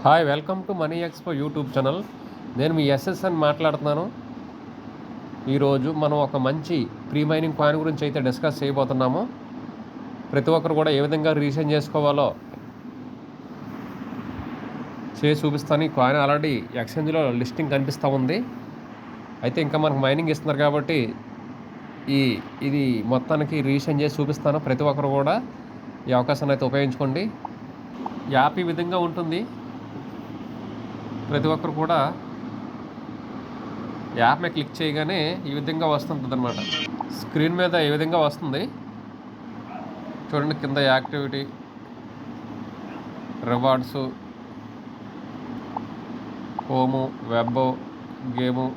Hi welcome to money expo YouTube channel. నేను మీ SSN మాట్లాడుతున్నాను. ఈరోజు మనం ఒక మంచి ప్రీ మైనింగ్ కాయిన్ గురించి అయితే డిస్కస్ చేయబోతున్నాము. ప్రతి ఒక్కరు కూడా ఏ విధంగా రీసెర్చ్ చేసుకోవాలో చేసి చూపిస్తాను. ఈ కాయిన్ ఆల్రెడీ ఎక్స్చేంజ్లో లిస్టింగ్ కనిపిస్తూ ఉంది. అయితే ఇంకా మనకు మైనింగ్ ఇస్తున్నారు కాబట్టి ఇది మొత్తానికి రీసెర్చ్ చేసి చూపిస్తాను. ప్రతి ఒక్కరు కూడా ఈ అవకాశాన్ని అయితే ఉపయోగించుకోండి. యాప్ ఈ విధంగా ఉంటుంది. ప్రతి ఒక్కరు కూడా యాప్ మీద క్లిక్ చేయగానే ఈ విధంగా వస్తుంటుంది అనమాట. స్క్రీన్ మీద ఈ విధంగా వస్తుంది చూడండి. కింద activity, rewards, home, web, game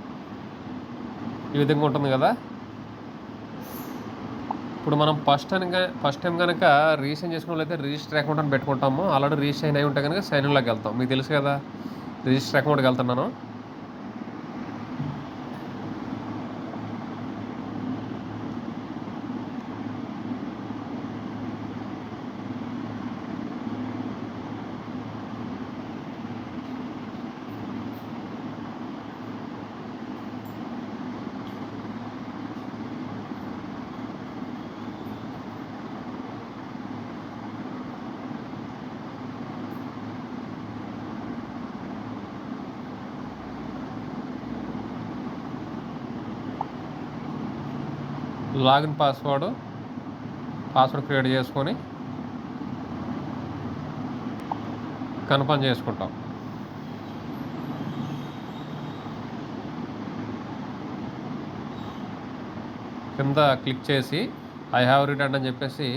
ఈ విధంగా ఉంటుంది కదా. ఇప్పుడు మనం ఫస్ట్ టైం కనుక రీసెంట్ చేసుకున్నట్లయితే రిజిస్టర్ అకౌంట్ అని పెట్టుకుంటాము. ఆల్రెడీ రిజిస్టర్ అయి ఉంటే కనుక సైన్ ఇన్లోకి వెళ్తాం. మీకు తెలుసు కదా, రిజిస్టర్ అకౌంట్కి వెళ్తున్నాను. లాగిన్ పాస్వర్డ్ క్రియేట్ చేసుకొని కన్ఫర్మ్ చేసుకుంటాం. కింద క్లిక్ చేసి ఐ హ్యావ్ రిటర్న్ అని చెప్పేసి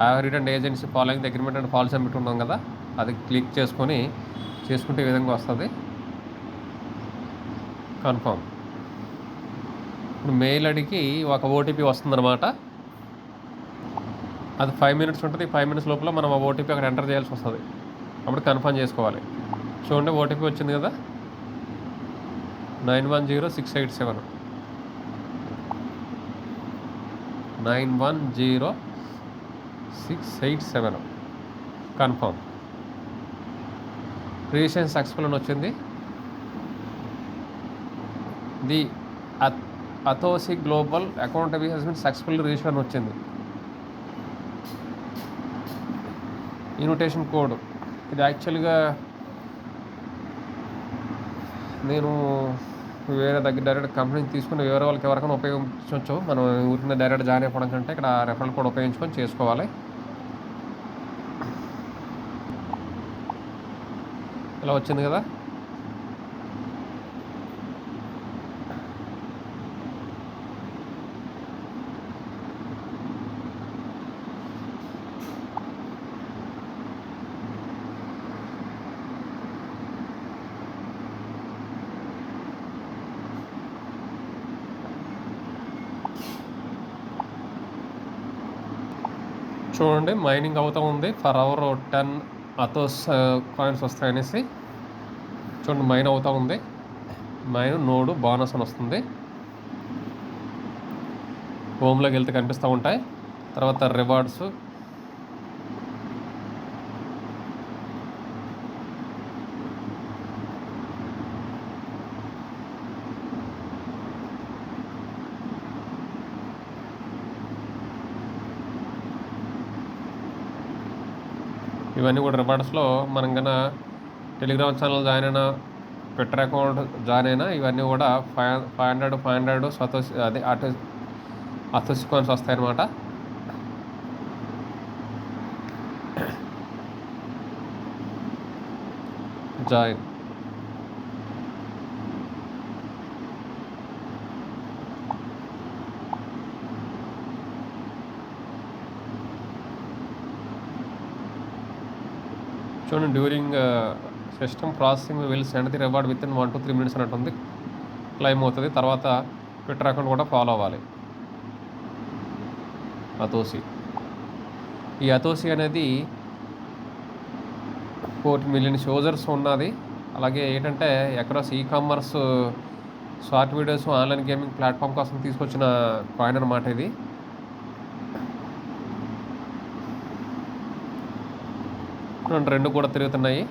I have return agency following the agreement and policy అని పెట్టుకున్నాం కదా, అది క్లిక్ చేసుకుంటే ఈ విధంగా వస్తుంది కన్ఫర్మ్. ఇప్పుడు మెయిల్ ఐడికి ఒక ఓటీపీ వస్తుందన్నమాట. అది 5 minutes ఉంటుంది. 5 minutes లోపల మనం ఆ ఓటీపీ అక్కడ ఎంటర్ చేయాల్సి వస్తుంది. అప్పుడు కన్ఫర్మ్ చేసుకోవాలి. చూడండి, ఓటీపీ వచ్చింది కదా, 910687 910687 కన్ఫర్మ్. రిజిస్ట్రేషన్ సక్సెస్ఫుల్ అని వచ్చింది. ది అథోసి global account has been successful register అని వచ్చింది. ఇన్విటేషన్ కోడ్ ఇది యాక్చువల్గా నేను వేరే దగ్గర డైరెక్ట్ కంపెనీ తీసుకుని వేరే వాళ్ళకి ఎవరికైనా ఉపయోగించవచ్చు. మనం ఊరికైనా డైరెక్ట్ జాయిన్ అయిపోవడం కంటే ఇక్కడ రెఫరల్ కోడ్ ఉపయోగించుకొని చేసుకోవాలి. ఇలా వచ్చింది కదా. చూడండి, మైనింగ్ అవుతూ ఉంది. ఫర్ అవర్ 10 అథోస్ కాయిన్స్ వస్తాయనేసి చూడండి, మైన్ అవుతూ ఉంది. మైన్ నోడు బోనస్ అని వస్తుంది. హోమ్లోకి వెళ్తే కనిపిస్తూ ఉంటాయి. తర్వాత రివార్డ్స్, ఇవన్నీ కూడా రివార్డ్స్లో మనం కన్నా టెలిగ్రామ్ ఛానల్ జాయిన్ అయినా, ట్విట్టర్ అకౌంట్ జాయిన్ అయినా ఇవన్నీ కూడా 500 సతోషి అదే అథోసి కాయిన్స్ వస్తాయన్నమాట. జాయిన్ చూడండి, during system processing will send the reward within 1 to 3 minutes అన్నట్టుంది. క్లైమ్ అవుతుంది. తర్వాత ట్విట్టర్ అకౌంట్ కూడా ఫాలో అవ్వాలి. ఈ అథోసి అనేది 4 million యూజర్స్ ఉన్నది. అలాగే ఏంటంటే across e-commerce short videos online gaming platform కోసం తీసుకొచ్చిన కాయిన్ అన్నమాట ఇది. రెండు కూడా తిరుగుతున్నాయి.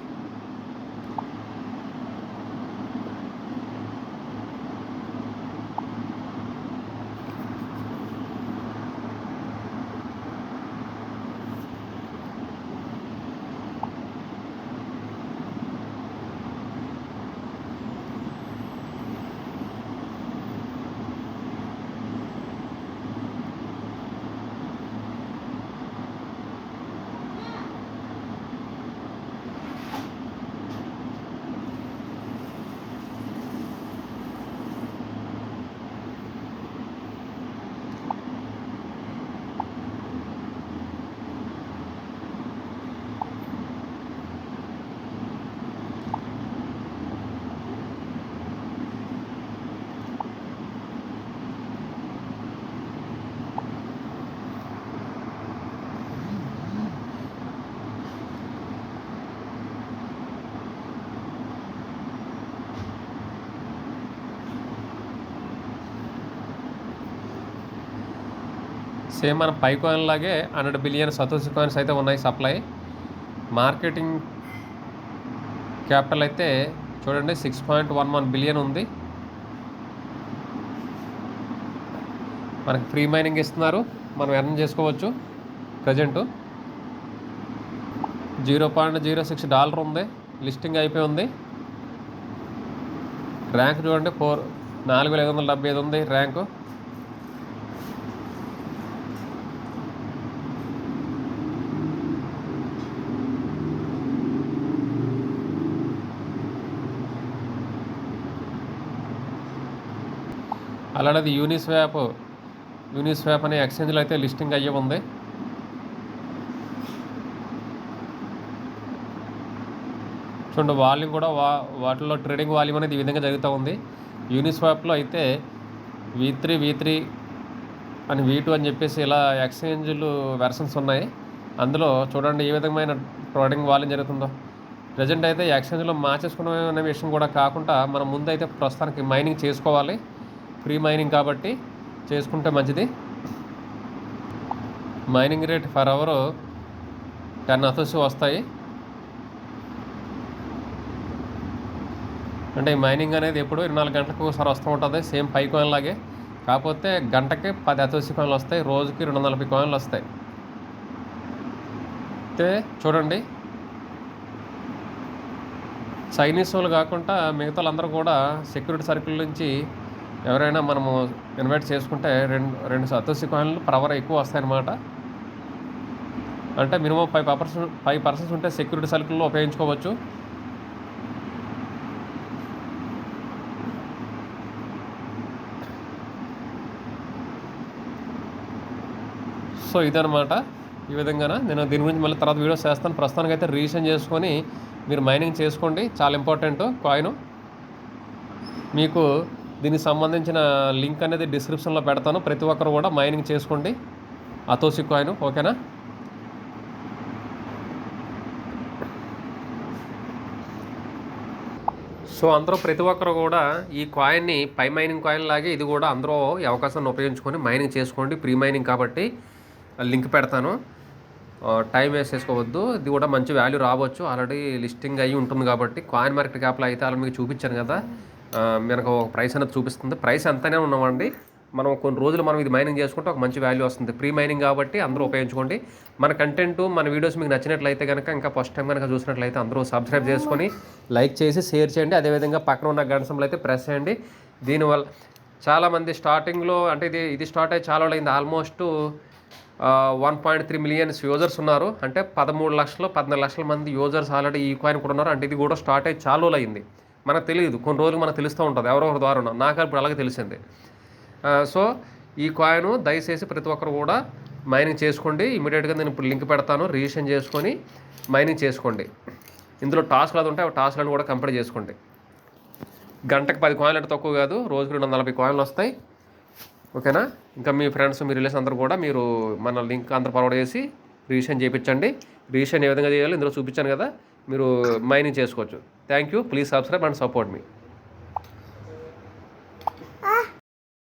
సేమ్ మన పై కాయిన్ లాగే 100 బిలియన్ సతోషి కాయిన్స్ అయితే ఉన్నాయి సప్లై. మార్కెటింగ్ క్యాపిటల్ అయితే చూడండి 6.11 బిలియన్ ఉంది. మనకి ఫ్రీ మైనింగ్ ఇస్తున్నారు, మనం ఎర్న్ చేసుకోవచ్చు. ప్రజెంటు $0.06 ఉంది, లిస్టింగ్ అయిపోయి ఉంది. ర్యాంక్ చూడండి 4575 ఉంది ర్యాంకు. అలాంటిది యూనిస్వాప్ అనే ఎక్స్చేంజ్లో అయితే లిస్టింగ్ అయ్యి ఉంది. చూడండి వాల్యూమ్ కూడా వాటిలో ట్రేడింగ్ వాల్యూమ్ అనేది ఈ విధంగా జరుగుతూ ఉంది. యూనిస్వాప్లో అయితే V3 అని V2 అని చెప్పేసి ఇలా ఎక్స్చేంజ్లు వెర్షన్స్ ఉన్నాయి. అందులో చూడండి ఏ విధమైన ట్రేడింగ్ వాల్యూమ్ జరుగుతుందో. ప్రజెంట్ అయితే ఎక్స్చేంజ్లో మార్చేసుకునే విషయం కూడా కాకుండా మనం ముందైతే ప్రస్తుతానికి మైనింగ్ చేసుకోవాలి. ఫ్రీ మైనింగ్ కాబట్టి చేసుకుంటే మంచిది. మైనింగ్ రేట్ పర్ అవర్ 10 అథోసి వస్తాయి. అంటే ఈ మైనింగ్ అనేది ఎప్పుడు 24 గంటలకు ఒకసారి వస్తూ ఉంటుంది, సేమ్ పై కాయిన్ లాగే. కాకపోతే గంటకి 10 అథోసి కాయిన్లు వస్తాయి, రోజుకి 240 కాయిన్లు వస్తాయి. అయితే చూడండి చైనీస్ వాళ్ళు కాకుండా మిగతా వాళ్ళందరూ కూడా సెక్యూరిటీ సర్కిల్ నుంచి ఎవరైనా మనము ఇన్వైట్ చేసుకుంటే రెండు సతోషి కాయిన్లు పర్ అవర్ ఎక్కువ వస్తాయన్నమాట. అంటే మినిమం 5 పర్సన్స్ ఉంటే సెక్యూరిటీ సర్కిల్లో ఉపయోగించుకోవచ్చు. సో ఇదనమాట. ఈ విధంగా నేను దీని గురించి మళ్ళీ తర్వాత వీడియోస్ చేస్తాను. ప్రస్తుతానికి అయితే రిజిస్ట్రేషన్ చేసుకొని మీరు మైనింగ్ చేసుకోండి, చాలా ఇంపార్టెంట్ కాయిన్. మీకు దీనికి సంబంధించిన లింక్ అనేది డిస్క్రిప్షన్లో పెడతాను. ప్రతి ఒక్కరు కూడా మైనింగ్ చేసుకోండి అథోసి కాయిన్, ఓకేనా. సో అందరూ ప్రతి ఒక్కరు కూడా ఈ కాయిన్ని పై మైనింగ్ కాయిన్ లాగే ఇది కూడా అందరూ ఈ అవకాశాన్ని ఉపయోగించుకొని మైనింగ్ చేసుకోండి. ప్రీ మైనింగ్ కాబట్టి లింక్ పెడతాను, టైం వేస్ట్ చేసుకోవద్దు. ఇది కూడా మంచి వాల్యూ రావచ్చు, ఆల్రెడీ లిస్టింగ్ అయ్యి ఉంటుంది కాబట్టి. కాయిన్ మార్కెట్ క్యాప్లో అయితే అలా మీకు చూపించాను కదా, మనకు ఒక ప్రైస్ అనేది చూపిస్తుంది. ప్రైస్ ఎంతనే ఉన్నామండి, మనం కొన్ని రోజులు మనం ఇది మైనింగ్ చేసుకుంటే ఒక మంచి వాల్యూ వస్తుంది. ప్రీ మైనింగ్ కాబట్టి అందరూ ఉపయోగించుకోండి. మన కంటెంట్ మన వీడియోస్ మీకు నచ్చినట్లయితే కనుక, ఇంకా ఫస్ట్ టైం కనుక చూసినట్లయితే అందరూ సబ్స్క్రైబ్ చేసుకొని లైక్ చేసి షేర్ చేయండి. అదేవిధంగా పక్కన ఉన్న గంట సింబల్ అయితే ప్రెస్ చేయండి. దీనివల్ల చాలామంది స్టార్టింగ్లో అంటే ఇది స్టార్ట్ అయ్యి చాలా అయింది, ఆల్మోస్ట్ 1.3 మిలియన్స్ యూజర్స్ ఉన్నారు. అంటే 14 లక్షల మంది యూజర్స్ ఆల్రెడీ ఈ కాయిన్ కూడా ఉన్నారు. అంటే ఇది కూడా స్టార్ట్ అయ్యి చాలా రోజులు అయింది, మనకు తెలియదు. కొన్ని రోజులు మనకు తెలుస్తూ ఉంటుంది ఎవరో ఒకరి ద్వారా, నాకు ఇప్పుడు అలాగే తెలిసింది. సో ఈ కాయిన్ దయచేసి ప్రతి ఒక్కరు కూడా మైనింగ్ చేసుకోండి. ఇమీడియట్గా నేను ఇప్పుడు లింక్ పెడతాను, రిజిస్ట్రేషన్ చేసుకొని మైనింగ్ చేసుకోండి. ఇందులో టాస్క్లు అది ఉంటాయి, ఆ టాస్క్లను కూడా కంప్లీట్ చేసుకోండి. గంటకు 10 కాయిన్లు అంటే తక్కువ కాదు, రోజుకి 240 కాయిన్లు వస్తాయి, ఓకేనా. ఇంకా మీ ఫ్రెండ్స్ మీ రిలేషన్ అందరూ కూడా మీరు మన లింక్ అందరూ ఫార్వర్డ్ చేసి రిజిస్ట్రేషన్ చేయించండి. రిజిస్ట్రేషన్ ఏ విధంగా చేయాలో ఇందులో చూపించాను కదా, మీరు మైనింగ్ చేసుకోవచ్చు. Thank you, please subscribe and support me.